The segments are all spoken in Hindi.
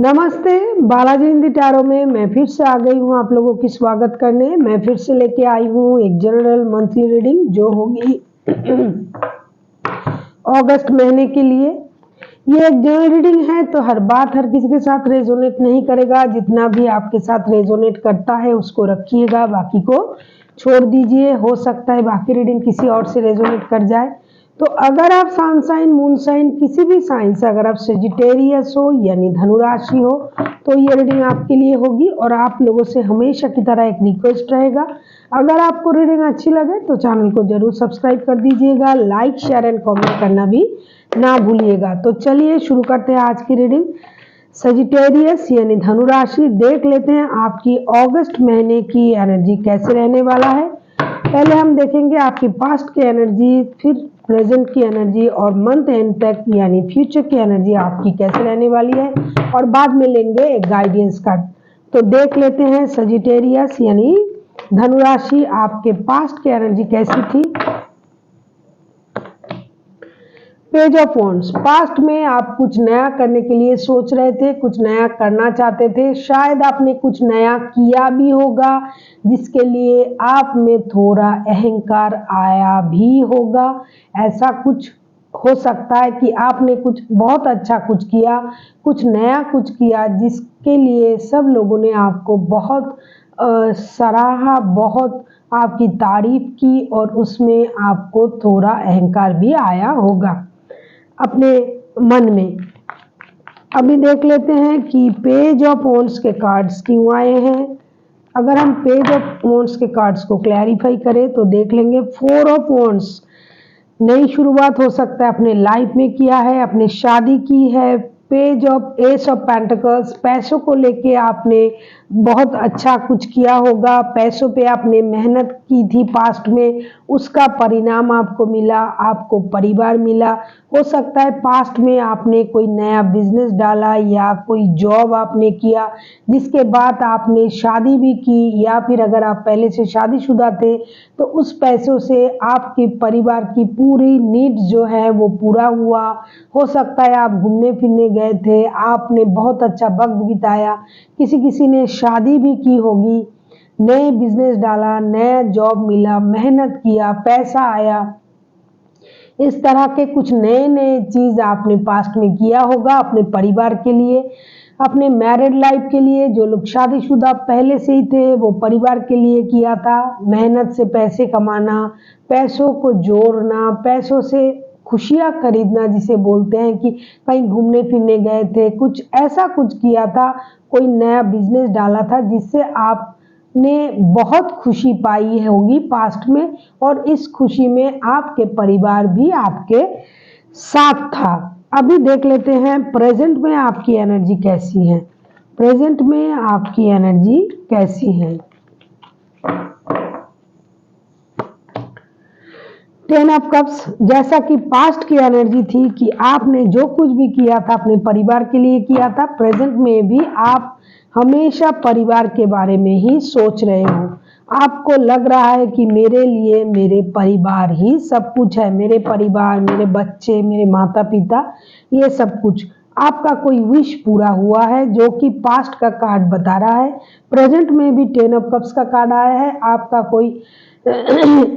नमस्ते। बालाजी हिंदी टैरो में मैं फिर से आ गई हूँ आप लोगों की स्वागत करने। मैं फिर से लेके आई हूँ एक जनरल मंथली रीडिंग जो होगी अगस्त महीने के लिए। ये एक जनरल रीडिंग है तो हर बात हर किसी के साथ रेजोनेट नहीं करेगा। जितना भी आपके साथ रेजोनेट करता है उसको रखिएगा, बाकी को छोड़ दीजिए। हो सकता है बाकी रीडिंग किसी और से रेजोनेट कर जाए। तो अगर आप सन साइन, मून साइन, किसी भी साइन से अगर आप सेजिटेरियस हो यानी धनु राशि हो तो ये रीडिंग आपके लिए होगी। और आप लोगों से हमेशा की तरह एक रिक्वेस्ट रहेगा, अगर आपको रीडिंग अच्छी लगे तो चैनल को जरूर सब्सक्राइब कर दीजिएगा, लाइक शेयर एंड कमेंट करना भी ना भूलिएगा। तो चलिए शुरू करते हैं आज की रीडिंग। सेजिटेरियस यानी धनु राशि, देख लेते हैं आपकी अगस्त महीने की एनर्जी कैसे रहने वाला है। पहले हम देखेंगे आपकी पास्ट की एनर्जी, फिर प्रेजेंट की एनर्जी और मंथ एंड तक यानी फ्यूचर की एनर्जी आपकी कैसे रहने वाली है, और बाद में लेंगे एक गाइडेंस कार्ड। तो देख लेते हैं सेजिटेरियस यानी धनु राशि, आपके पास्ट की एनर्जी कैसी थी। पेज ऑफ वॉन्ड्स, पास्ट में आप कुछ नया करने के लिए सोच रहे थे, कुछ नया करना चाहते थे, शायद आपने कुछ नया किया भी होगा जिसके लिए आप में थोड़ा अहंकार आया भी होगा। ऐसा कुछ हो सकता है कि आपने कुछ बहुत अच्छा कुछ किया, कुछ नया कुछ किया जिसके लिए सब लोगों ने आपको बहुत सराहा, बहुत आपकी तारीफ की और उसमें आपको थोड़ा अहंकार भी आया होगा अपने मन में। अभी देख लेते हैं कि पेज ऑफ वॉन्ड्स के कार्ड्स क्यों आए हैं। अगर हम पेज ऑफ वॉन्ड्स के कार्ड्स को क्लैरिफाई करें तो देख लेंगे फोर ऑफ वॉन्ड्स, नई शुरुआत हो सकता है अपने लाइफ में किया है, अपने शादी की है। Page of S of pentacles, पैसों को लेके आपने बहुत अच्छा कुछ किया होगा, पैसों पे आपने मेहनत की थी पास्ट में, उसका परिणाम आपको मिला, आपको परिवार मिला। हो सकता है पास्ट में आपने कोई नया बिजनेस डाला या कोई जॉब आपने किया जिसके बाद आपने शादी भी की, या फिर अगर आप पहले से शादीशुदा थे तो उस पैसों से आपके परिवार की पूरी नीड्स जो है वो पूरा हुआ। हो सकता है आप घूमने फिरने गए थे, आपने बहुत अच्छा वक्त बिताया, किसी किसी ने शादी भी की होगी, नए बिजनेस डाला, नया जॉब मिला, मेहनत किया, पैसा आया। इस तरह के कुछ नए नए चीज आपने पास्ट में किया होगा अपने परिवार के लिए, अपने मैरिड लाइफ के लिए। जो लोग शादीशुदा पहले से ही थे वो परिवार के लिए किया था, मेहनत से पैसे कमाना, पैसों को जोड़ना, पैसों से खुशियां खरीदना जिसे बोलते हैं, कि कहीं घूमने फिरने गए थे, कुछ ऐसा कुछ किया था, कोई नया बिजनेस डाला था जिससे आपने बहुत खुशी पाई होगी पास्ट में, और इस खुशी में आपके परिवार भी आपके साथ था। अभी देख लेते हैं प्रेजेंट में आपकी एनर्जी कैसी है। प्रेजेंट में आपकी एनर्जी कैसी है। टेन ऑफ कप्स, जैसा कि पास्ट की एनर्जी थी कि आपने जो कुछ भी किया था अपने परिवार के लिए किया था, प्रेजेंट में भी आप हमेशा परिवार के बारे में ही सोच रहे हो। आपको लग रहा है कि मेरे लिए मेरे परिवार ही सब कुछ है, मेरे परिवार, मेरे बच्चे, मेरे माता पिता, ये सब कुछ। आपका कोई विश पूरा हुआ है जो कि पास्ट का कार्ड बता रहा है। प्रेजेंट में भी टेन ऑफ कप्स का कार्ड आया है। आपका कोई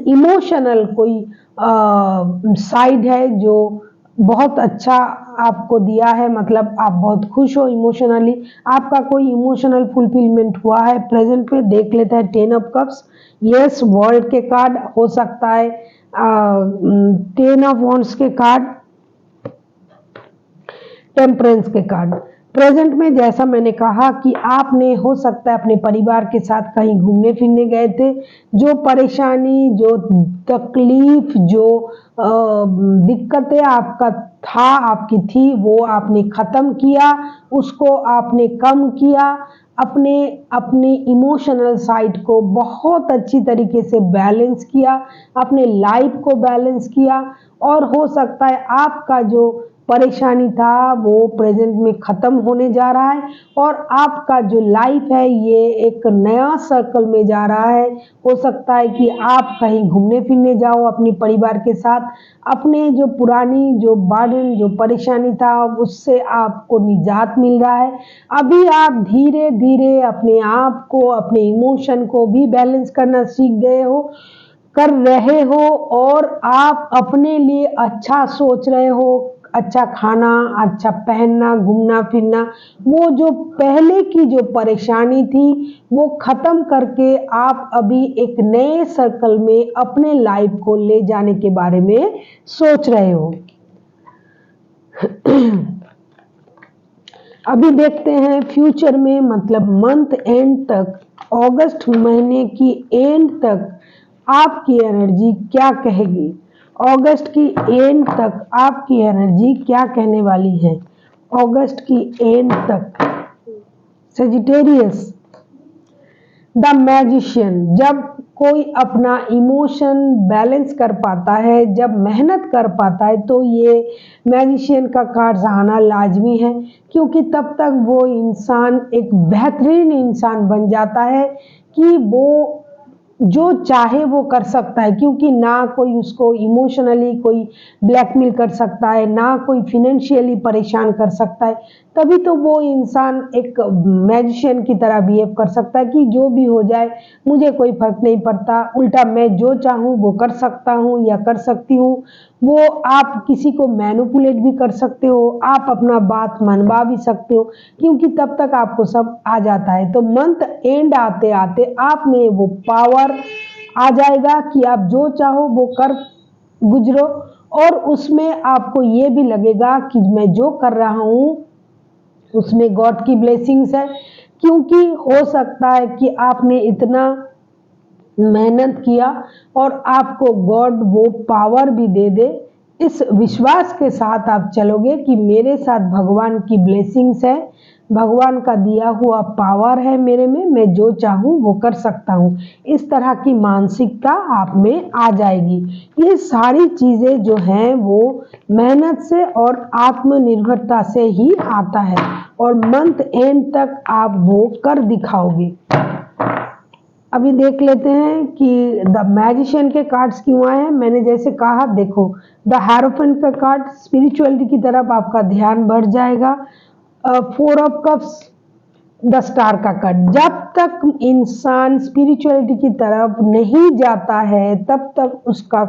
इमोशनल कोई साइड है जो बहुत अच्छा आपको दिया है, मतलब आप बहुत खुश हो इमोशनली, आपका कोई इमोशनल फुलफिलमेंट हुआ है प्रेजेंट में। देख लेते हैं ten of cups, yes world के कार्ड हो सकता है, टेन ऑफ वॉन्ड्स के कार्ड, टेम्परेंस के कार्ड। प्रेजेंट में जैसा मैंने कहा कि आपने हो सकता है अपने परिवार के साथ कहीं घूमने फिरने गए थे, जो परेशानी, जो तकलीफ, जो दिक्कतें आपका था, आपकी थी, वो आपने ख़त्म किया, उसको आपने कम किया, अपने अपने इमोशनल साइड को बहुत अच्छी तरीके से बैलेंस किया, अपने लाइफ को बैलेंस किया। और हो सकता है आपका जो परेशानी था वो प्रेजेंट में ख़त्म होने जा रहा है और आपका जो लाइफ है ये एक नया सर्कल में जा रहा है। हो सकता है कि आप कहीं घूमने फिरने जाओ अपने परिवार के साथ, अपने जो पुरानी जो बर्डन जो परेशानी था उससे आपको निजात मिल रहा है। अभी आप धीरे धीरे अपने आप को, अपने इमोशन को भी बैलेंस करना सीख गए हो, कर रहे हो और आप अपने लिए अच्छा सोच रहे हो, अच्छा खाना, अच्छा पहनना, घूमना फिरना। वो जो पहले की जो परेशानी थी वो ख़त्म करके आप अभी एक नए सर्कल में अपने लाइफ को ले जाने के बारे में सोच रहे हो। अभी देखते हैं फ्यूचर में, मतलब मंथ एंड तक, अगस्त महीने की एंड तक आपकी एनर्जी क्या कहेगी। अगस्त की एंड तक आपकी एनर्जी क्या कहने वाली है। अगस्त की एंड तक सजिटेरियस, द मैजिशियन। जब कोई अपना इमोशन बैलेंस कर पाता है, जब मेहनत कर पाता है, तो ये मैजिशियन का कार्ड आना लाजमी है, क्योंकि तब तक वो इंसान एक बेहतरीन इंसान बन जाता है कि वो जो चाहे वो कर सकता है, क्योंकि ना कोई उसको इमोशनली कोई ब्लैकमेल कर सकता है, ना कोई फिनेंशियली परेशान कर सकता है। तभी तो वो इंसान एक मैजिशियन की तरह बिहेव कर सकता है कि जो भी हो जाए मुझे कोई फर्क नहीं पड़ता, उल्टा मैं जो चाहूँ वो कर सकता हूँ या कर सकती हूँ। वो आप किसी को मैनिपुलेट भी कर सकते हो, आप अपना बात मनवा भी सकते हो, क्योंकि तब तक आपको सब आ जाता है। तो मंथ एंड आते आते आप में वो पावर आ जाएगा कि आप जो चाहो वो कर गुजरो, और उसमें आपको ये भी लगेगा कि मैं जो कर रहा हूँ उसमें गॉड की ब्लेसिंग्स है, क्योंकि हो सकता है कि आपने इतना मेहनत किया और आपको गॉड वो पावर भी दे दे। इस विश्वास के साथ आप चलोगे कि मेरे साथ भगवान की ब्लेसिंग्स है, भगवान का दिया हुआ पावर है मेरे में, मैं जो चाहूँ वो कर सकता हूँ। इस तरह की मानसिकता आप में आ जाएगी। ये सारी चीज़ें जो हैं वो मेहनत से और आत्मनिर्भरता से ही आता है, और मंथ एंड तक आप वो कर दिखाओगे। अभी देख लेते हैं कि द मैजिशियन के कार्ड्स क्यों आए हैं। मैंने जैसे कहा, देखो, द हेरोफेंट का कार्ड स्पिरिचुअलिटी की तरफ आपका ध्यान बढ़ जाएगा। 4 ऑफ कप्स, द स्टार का कार्ड। जब तक इंसान स्पिरिचुअलिटी की तरफ नहीं जाता है तब तक उसका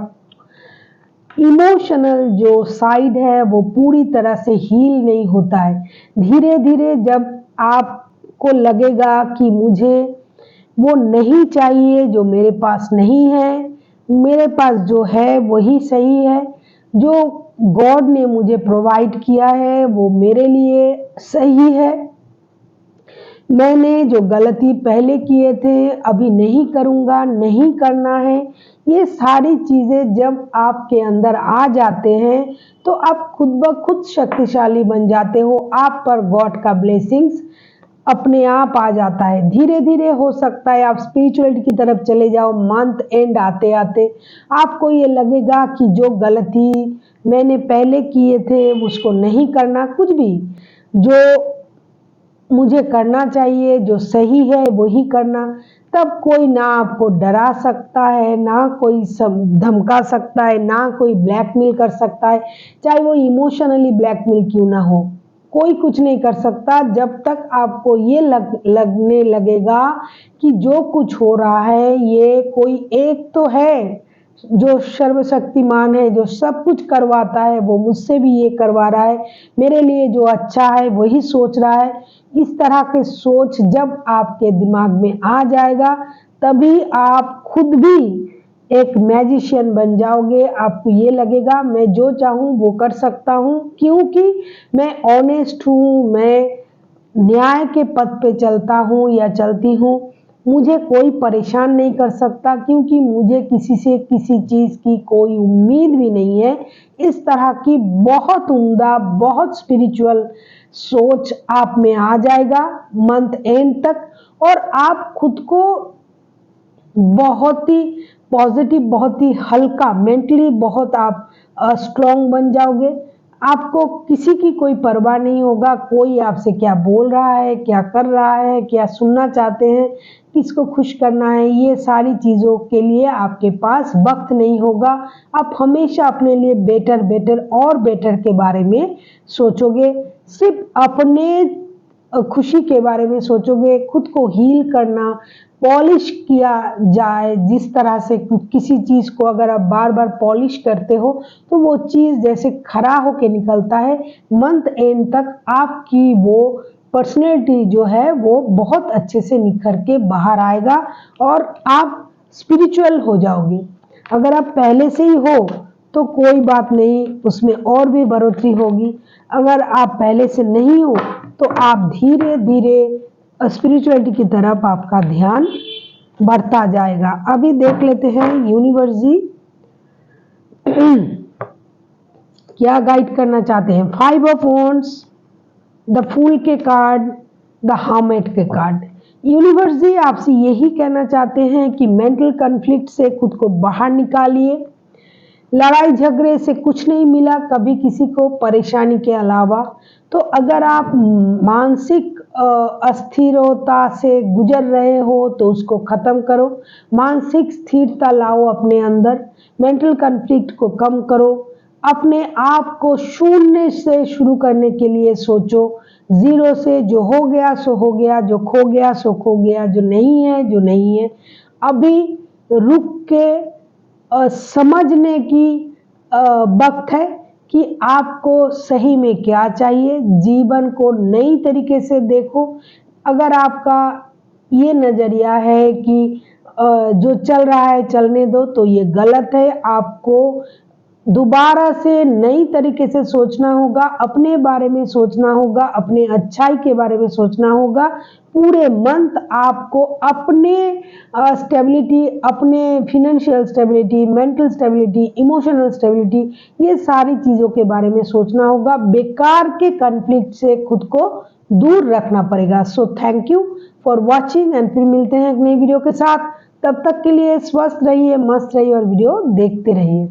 इमोशनल जो साइड है वो पूरी तरह से हील नहीं होता है। धीरे धीरे जब आपको लगेगा कि मुझे वो नहीं चाहिए जो मेरे पास नहीं है, मेरे पास जो है वही सही है, जो गॉड ने मुझे प्रोवाइड किया है वो मेरे लिए सही है, मैंने जो गलती पहले किए थे अभी नहीं करूँगा, नहीं करना है। ये सारी चीज़ें जब आपके अंदर आ जाते हैं तो आप खुद ब खुद शक्तिशाली बन जाते हो। आप पर गॉड का ब्लेसिंग्स अपने आप आ जाता है। धीरे धीरे हो सकता है आप स्पिरिचुअलिटी की तरफ चले जाओ। मंथ एंड आते आते आपको ये लगेगा कि जो गलती मैंने पहले किए थे उसको नहीं करना, कुछ भी जो मुझे करना चाहिए, जो सही है वही करना। तब कोई ना आपको डरा सकता है, ना कोई धमका सकता है, ना कोई ब्लैकमेल कर सकता है, चाहे वो इमोशनली ब्लैकमेल क्यों ना हो। कोई कुछ नहीं कर सकता जब तक आपको ये लगने लगेगा कि जो कुछ हो रहा है ये कोई एक तो है जो सर्वशक्तिमान है, जो सब कुछ करवाता है, वो मुझसे भी ये करवा रहा है, मेरे लिए जो अच्छा है वही सोच रहा है। इस तरह के सोच जब आपके दिमाग में आ जाएगा तभी आप खुद भी एक मैजिशियन बन जाओगे। आपको ये लगेगा मैं जो चाहूँ वो कर सकता हूँ, क्योंकि मैं ऑनेस्ट हूँ, मैं न्याय के पथ पे चलता हूँ या चलती हूँ, मुझे कोई परेशान नहीं कर सकता, क्योंकि मुझे किसी से किसी चीज़ की कोई उम्मीद भी नहीं है। इस तरह की बहुत उम्दा, बहुत स्पिरिचुअल सोच आप में आ जाएगा मंथ एंड तक, और आप खुद को बहुत ही पॉजिटिव, बहुत ही हल्का, मेंटली बहुत आप स्ट्रॉन्ग बन जाओगे। आपको किसी की कोई परवाह नहीं होगा, कोई आपसे क्या बोल रहा है, क्या कर रहा है, क्या सुनना चाहते हैं, किसको खुश करना है, ये सारी चीज़ों के लिए आपके पास वक्त नहीं होगा। आप हमेशा अपने लिए बेटर बेटर और बेटर के बारे में सोचोगे, सिर्फ अपने खुशी के बारे में सोचोगे। खुद को हील करना, पॉलिश किया जाए, जिस तरह से किसी चीज़ को अगर आप बार बार पॉलिश करते हो तो वो चीज़ जैसे खरा होके निकलता है, मंथ एंड तक आपकी वो पर्सनैलिटी जो है वो बहुत अच्छे से निखर के बाहर आएगा और आप स्पिरिचुअल हो जाओगे। अगर आप पहले से ही हो तो कोई बात नहीं, उसमें और भी बढ़ोतरी होगी। अगर आप पहले से नहीं हो तो आप धीरे धीरे स्पिरिचुअलिटी की तरफ आपका ध्यान बढ़ता जाएगा। अभी देख लेते हैं यूनिवर्स जी क्या गाइड करना चाहते हैं। 5 ऑफ वॉन्ड्स, द फूल के कार्ड, द हर्मिट के कार्ड। यूनिवर्स जी आपसे यही कहना चाहते हैं कि मेंटल कॉन्फ्लिक्ट से खुद को बाहर निकालिए। लड़ाई झगड़े से कुछ नहीं मिला कभी किसी को परेशानी के अलावा। तो अगर आप मानसिक अस्थिरता से गुजर रहे हो तो उसको ख़त्म करो, मानसिक स्थिरता लाओ अपने अंदर, मेंटल कॉन्फ्लिक्ट को कम करो, अपने आप को शून्य से शुरू करने के लिए सोचो, ज़ीरो से। जो हो गया सो हो गया, जो खो गया सो खो गया, जो नहीं है जो नहीं है। अभी रुक के समझने की वक्त है कि आपको सही में क्या चाहिए। जीवन को नई तरीके से देखो। अगर आपका ये नज़रिया है कि जो चल रहा है चलने दो, तो ये गलत है। आपको दोबारा से नई तरीके से सोचना होगा, अपने बारे में सोचना होगा, अपने अच्छाई के बारे में सोचना होगा। पूरे मंथ आपको अपने स्टेबिलिटी, अपने financial stability, mental stability, emotional stability, ये सारी चीज़ों के बारे में सोचना होगा। बेकार के कॉन्फ्लिक्ट से खुद को दूर रखना पड़ेगा। So thank you for watching and फिर मिलते हैं एक नई वीडियो के साथ। तब तक के लिए स्वस्थ रहिए, मस्त रहिए और वीडियो देखते रहिए।